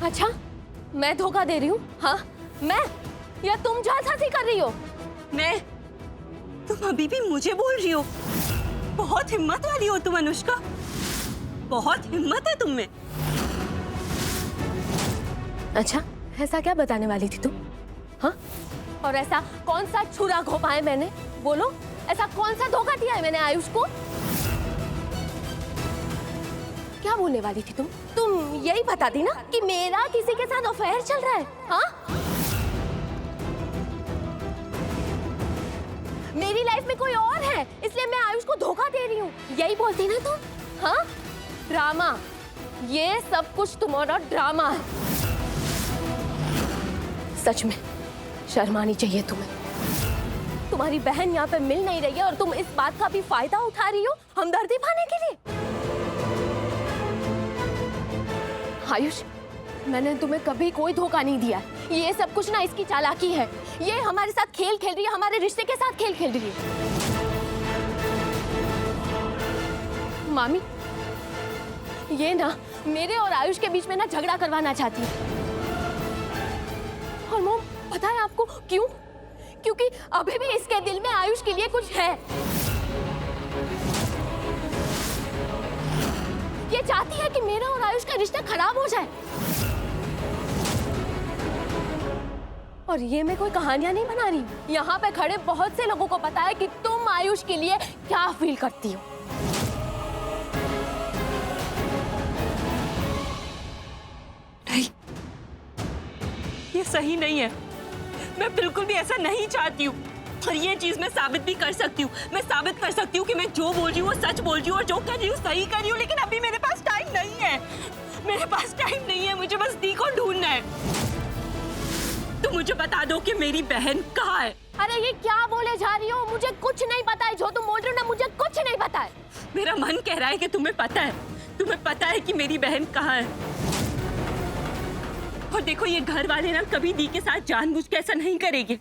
अच्छा, मैं धोखा दे रही हूँ? हाँ, मैं या तुम जालसाजी कर रही हो? मैं? तुम अभी भी मुझे बोल रही हो? बहुत हिम्मत वाली हो तुम अनुष्का, बहुत हिम्मत है तुम में। अच्छा, ऐसा क्या बताने वाली थी तुम? हाँ, और ऐसा कौन सा छुरा घोंपा है मैंने? बोलो, ऐसा कौन सा धोखा दिया है मैंने आयुष को? क्या बोलने वाली थी तुम? तुम यही बताती ना कि मेरा किसी के साथ अफेयर चल रहा है। हाँ, मेरी लाइफ में कोई और है, इसलिए मैं आयुष को धोखा दे रही हूँ, यही बोलती ना तुम? हाँ, ड्रामा, ये सब कुछ तुम्हारा ड्रामा है। सच में शर्म आनी चाहिए तुम्हें। तुम्हारी बहन यहाँ पे मिल नहीं रही है और तुम इस बात का भी फायदा उठा रही हो हमदर्दी पाने के लिए। आयुष, मैंने तुम्हें कभी कोई धोखा नहीं दिया। ये सब कुछ ना इसकी चालाकी है। ये हमारे साथ खेल खेल रही है, हमारे रिश्ते के साथ खेल खेल रही है। मामी, ये ना मेरे और आयुष के बीच में ना झगड़ा करवाना चाहती है। और मॉम, पता है आपको क्यों? क्योंकि अभी भी इसके दिल में आयुष के लिए कुछ है। ये चाहती है कि मेरा और आयुष का रिश्ता खराब हो जाए। और ये मैं कोई कहानियां नहीं बना रही हूँ। यहाँ पे खड़े बहुत से लोगों को पता है कि तुम आयुष के लिए क्या फील करती हो। नहीं, ये सही नहीं है। मैं बिल्कुल भी ऐसा नहीं चाहती हूँ। और ये चीज मैं साबित भी कर सकती हूँ। मैं साबित कर सकती हूँ कि मैं जो बोल रही हूँ वो सच बोल रही हूँ और जो कर रही हूँ सही कर रही हूँ। लेकिन अभी मेरे पास टाइम नहीं है। मेरे पास टाइम नहीं है। मुझे बस दी को ढूंढना है। तो मुझे बता दो कि मेरी बहन कहाँ है। अरे ये क्या बोले जा रही हो? मुझे कुछ नहीं पता है। जो तुम बोल रही हो ना, मुझे कुछ नहीं पता है। मेरा मन कह रहा है कि तुम्हें पता है। तुम्हें पता है कि मेरी बहन कहाँ है। और देखो, ये घर वाले ना कभी दी के साथ जानबूझ के ऐसा नहीं करेंगे।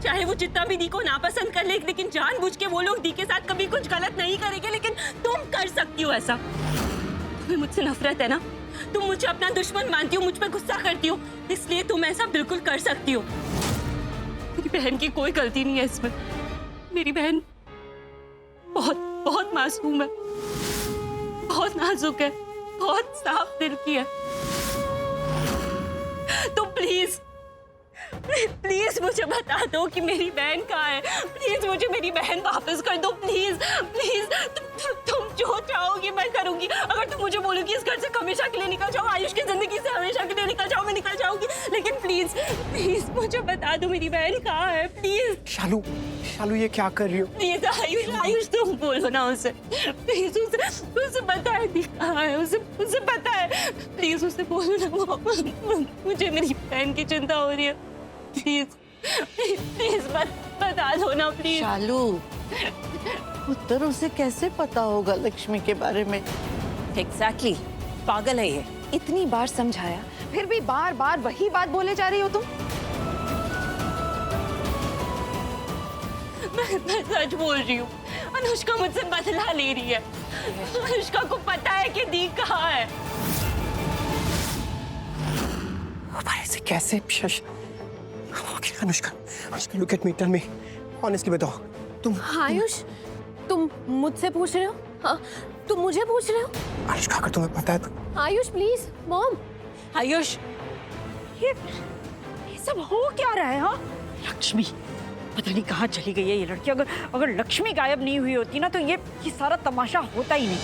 चाहे वो जितना भी दी को नापसंद कर ले, लेकिन जानबूझ के वो लोग दी के साथ कभी कुछ गलत नहीं करेंगे। लेकिन तुम कर सकती हो ऐसा। तुम्हें मुझसे नफरत है ना? तुम मुझे अपना दुश्मन मानती हो, मुझ पर गुस्सा करती हो, इसलिए तुम ऐसा बिल्कुल कर सकती हो। मेरी बहन की कोई गलती नहीं है इसमें। मेरी बहन बहुत बहुत मासूम है, बहुत नाजुक है, बहुत साफ दिल की है। तो प्लीज प्लीज मुझे बता दो कि मेरी बहन कहाँ है। प्लीज मुझे मेरी बहन वापस कर दो। प्लीज प्लीज, तुम जो चाहोगी मैं करूंगी। अगर तुम मुझे बोलोगी इस घर से हमेशा के लिए निकल जाओ, आयुष की जिंदगी से हमेशा के लिए निकल जाओ, मैं निकल जाऊंगी। लेकिन प्लीज प्लीज मुझे बता दो मेरी बहन कहाँ है। प्लीज। शालू, शालू ये क्या कर रही हो? प्लीज आयुष, आयुष तुम बोलो ना उसे। प्लीज उसे पता है दी कहाँ है। उसे पता है। प्लीज उसे बोलो ना। मुझे मेरी बहन की चिंता हो रही है। प्लीज प्लीज बता दो ना प्लीज। शालू, उत्तर उसे कैसे पता होगा लक्ष्मी के बारे में? एग्जैक्टली, पागल है ये। इतनी बार समझाया, फिर भी बार बार वही बात बोले जा रही हो तुम। मैं सच बोल रही हूँ। अनुष्का मुझसे बदला ले रही है। अनुष्का को पता है कि दी कहाँ है। ऐसे कैसे? Okay, Anushka, look at me, tell me, honestly बताओ, तुम आयुष, तुम मुझसे पूछ रहे हो? हाँ, तुम मुझे पूछ रहे हो? अनुष्का, अगर तुम्हें पता है तो आयुष प्लीज। मॉम, आयुष, ये सब हो क्या रहा है? हाँ, लक्ष्मी पता नहीं कहाँ चली गई है ये लड़की। अगर लक्ष्मी गायब नहीं हुई होती ना तो ये सारा तमाशा होता ही नहीं।